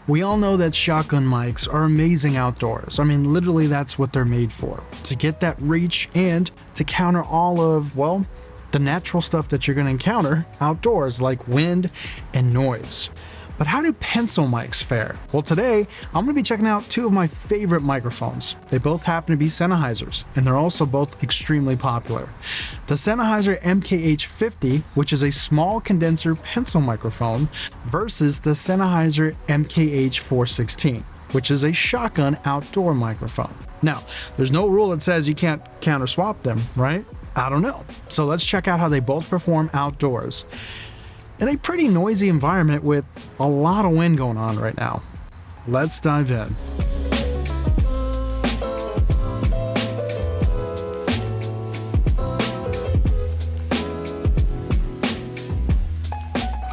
We all know that shotgun mics are amazing outdoors. I mean, literally that's what they're made for. To get that reach and to counter all of, well, the natural stuff that you're going to encounter outdoors, like wind and noise. But how do pencil mics fare? Well, today I'm going to be checking out two of my favorite microphones. They both happen to be Sennheisers, and they're also both extremely popular. The Sennheiser MKH 50, which is a small condenser pencil microphone, versus the Sennheiser MKH 416, which is a shotgun outdoor microphone. Now, there's no rule that says you can't counter swap them, right? I don't know. So let's check out how they both perform outdoors in a pretty noisy environment with a lot of wind going on right now. Let's dive in.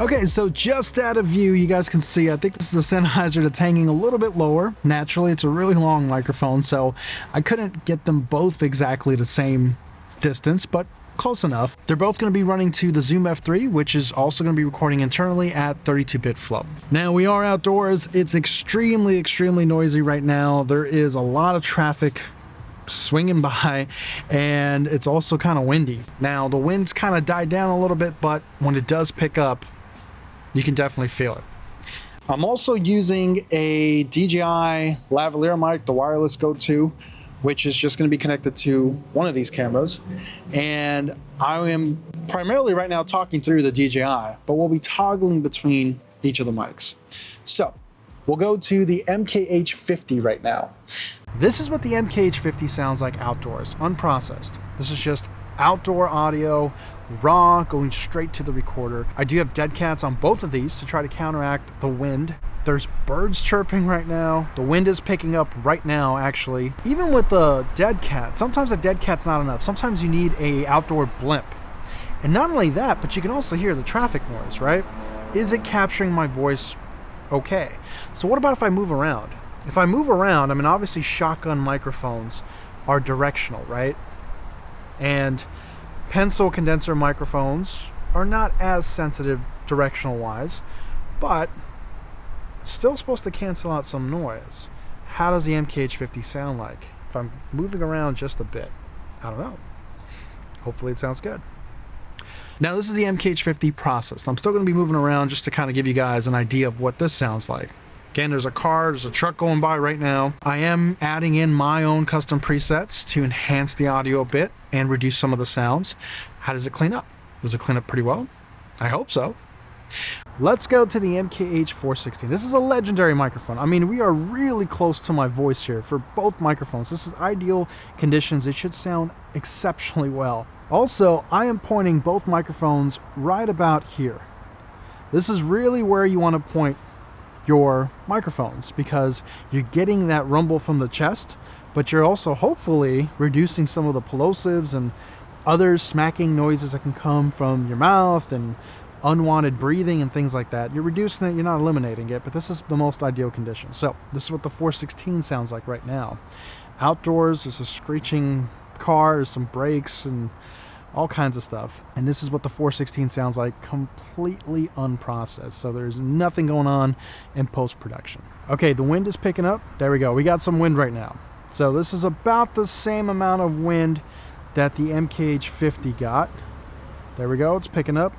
Okay, so just out of view, you guys can see, I think this is a Sennheiser that's hanging a little bit lower. Naturally, it's a really long microphone, so I couldn't get them both exactly the same distance, but close enough. They're both going to be running to the Zoom F3, which is also going to be recording internally at 32-bit flow. Now, we are outdoors. It's extremely noisy right now. There is a lot of traffic swinging by, and it's also kind of windy. Now, the wind's kind of died down a little bit, but when it does pick up, you can definitely feel it. I'm also using a DJI lavalier mic, the wireless go-to, which is just going to be connected to one of these cameras. And I am primarily right now talking through the DJI, but we'll be toggling between each of the mics. So we'll go to the MKH 50 right now. This is what the MKH 50 sounds like outdoors, unprocessed. This is just outdoor audio, raw, going straight to the recorder. I do have dead cats on both of these to try to counteract the wind. There's birds chirping right now. The wind is picking up right now, actually. Even with the dead cat, sometimes a dead cat's not enough. Sometimes you need a outdoor blimp. And not only that, but you can also hear the traffic noise, right? Is it capturing my voice okay? So what about if I move around? If I move around, I mean, obviously shotgun microphones are directional, right? And pencil condenser microphones are not as sensitive directional wise, but still supposed to cancel out some noise. How does the MKH 50 sound like if I'm moving around just a bit? I don't know. Hopefully it sounds good. Now, this is the MKH 50 processed. I'm still going to be moving around just to kind of give you guys an idea of what this sounds like. Again, there's a truck going by right now. I am adding in my own custom presets to enhance the audio a bit and reduce some of the sounds. How does it clean up? Does it clean up pretty well? I hope so. Let's go to the MKH 416. This is a legendary microphone. I mean, we are really close to my voice here for both microphones. This is ideal conditions. It should sound exceptionally well. Also, I am pointing both microphones right about here. This is really where you want to point your microphones because you're getting that rumble from the chest, but you're also hopefully reducing some of the plosives and other smacking noises that can come from your mouth and unwanted breathing and things like that. You're reducing it, you're not eliminating it, but this is the most ideal condition. So this is what the 416 sounds like right now. Outdoors, there's a screeching car, there's some brakes and all kinds of stuff. And this is what the 416 sounds like, completely unprocessed. So there's nothing going on in post-production. Okay, the wind is picking up. There we go. We got some wind right now. So this is about the same amount of wind that the MKH 50 got. There we go. It's picking up.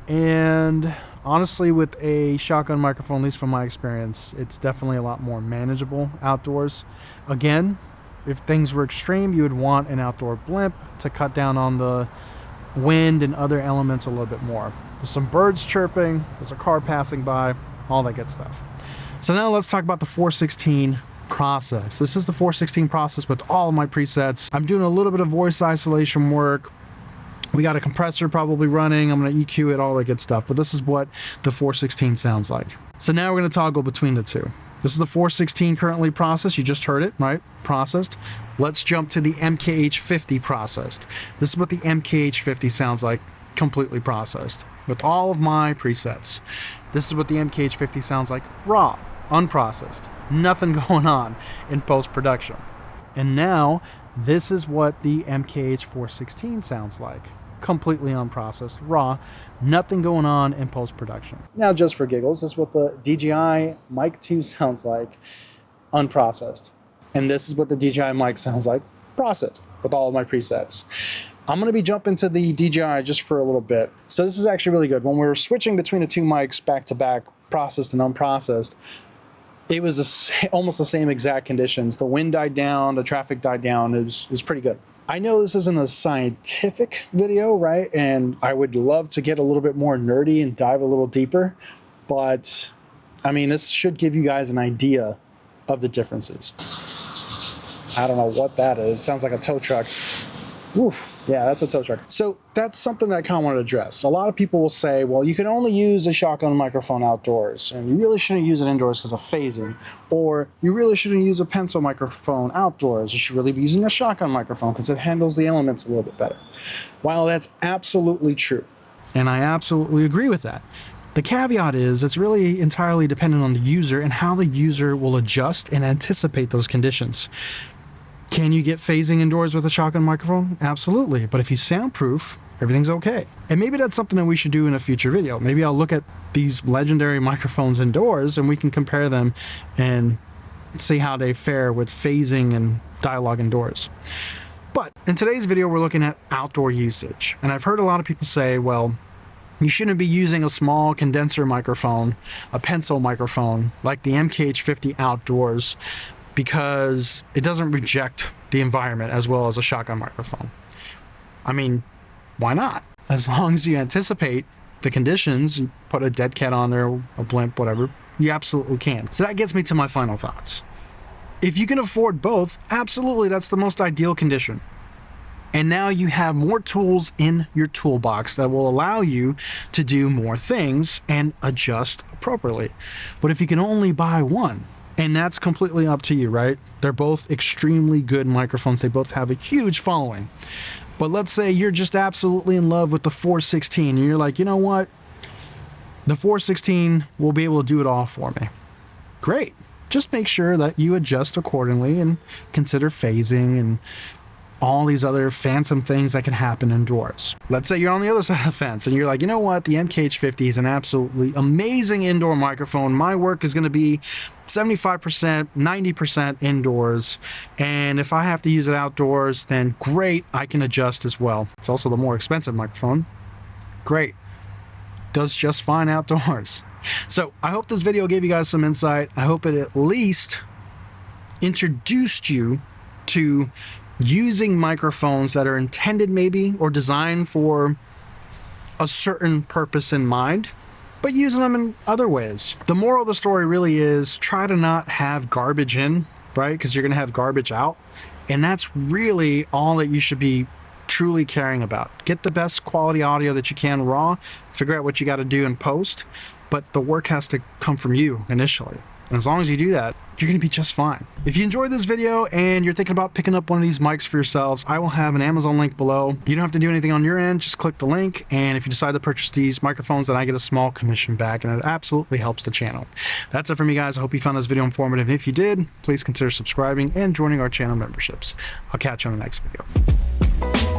And honestly, with a shotgun microphone, at least from my experience, it's definitely a lot more manageable outdoors. Again, if things were extreme, you would want an outdoor blimp to cut down on the wind and other elements a little bit more. There's some birds chirping, there's a car passing by, all that good stuff. So now let's talk about the 416 process. This is the 416 process with all of my presets. I'm doing a little bit of voice isolation work. We got a compressor probably running. I'm going to EQ it, all that good stuff. But this is what the 416 sounds like. So now we're going to toggle between the two. This is the 416 currently processed. You just heard it, right? Processed. Let's jump to the MKH 50 processed. This is what the MKH 50 sounds like, completely processed with all of my presets. This is what the MKH 50 sounds like, raw, unprocessed, nothing going on in post-production. And now this is what the MKH 416 sounds like, completely unprocessed, raw, nothing going on in post-production. Now, just for giggles, this is what the DJI Mic 2 sounds like unprocessed. And this is what the DJI mic sounds like processed with all of my presets. I'm going to be jumping to the DJI just for a little bit. So this is actually really good. When we're switching between the two mics back to back, processed and unprocessed, it was almost the same exact conditions. The wind died down, the traffic died down. It was pretty good. I know this isn't a scientific video, right? And I would love to get a little bit more nerdy and dive a little deeper. But I mean, this should give you guys an idea of the differences. I don't know what that is. Sounds like a tow truck. Oof. Yeah, that's a tow truck. So that's something that I kind of want to address. A lot of people will say, well, you can only use a shotgun microphone outdoors, and you really shouldn't use it indoors because of phasing. Or you really shouldn't use a pencil microphone outdoors. You should really be using a shotgun microphone because it handles the elements a little bit better. While that's absolutely true, and I absolutely agree with that, the caveat is it's really entirely dependent on the user and how the user will adjust and anticipate those conditions. Can you get phasing indoors with a shotgun microphone? Absolutely. But if you soundproof, everything's okay. And maybe that's something that we should do in a future video. Maybe I'll look at these legendary microphones indoors and we can compare them and see how they fare with phasing and dialogue indoors. But in today's video, we're looking at outdoor usage. And I've heard a lot of people say, well, you shouldn't be using a small condenser microphone, a pencil microphone, like the MKH 50 outdoors, because it doesn't reject the environment as well as a shotgun microphone. I mean, why not? As long as you anticipate the conditions, you put a dead cat on there, a blimp, whatever, you absolutely can. So that gets me to my final thoughts. If you can afford both, absolutely, that's the most ideal condition. And now you have more tools in your toolbox that will allow you to do more things and adjust appropriately. But if you can only buy one, and that's completely up to you, right? They're both extremely good microphones. They both have a huge following. But let's say you're just absolutely in love with the 416 and you're like, you know what? The 416 will be able to do it all for me. Great. Just make sure that you adjust accordingly and consider phasing and all these other phantom things that can happen indoors. Let's say you're on the other side of the fence and you're like, you know what? The MKH 50 is an absolutely amazing indoor microphone. My work is going to be 75%, 90% indoors. And if I have to use it outdoors, then great, I can adjust as well. It's also the more expensive microphone. Great. Does just fine outdoors. So I hope this video gave you guys some insight. I hope it at least introduced you to using microphones that are intended maybe or designed for a certain purpose in mind, but using them in other ways. The moral of the story really is try to not have garbage in, right? Because you're going to have garbage out. And that's really all that you should be truly caring about. Get the best quality audio that you can raw, figure out what you got to do in post, but the work has to come from you initially. And as long as you do that, you're going to be just fine. If you enjoyed this video and you're thinking about picking up one of these mics for yourselves, I will have an Amazon link below. You don't have to do anything on your end, just click the link. And if you decide to purchase these microphones, then I get a small commission back, and it absolutely helps the channel. That's it for me, guys. I hope you found this video informative. If you did, please consider subscribing and joining our channel memberships. I'll catch you on the next video.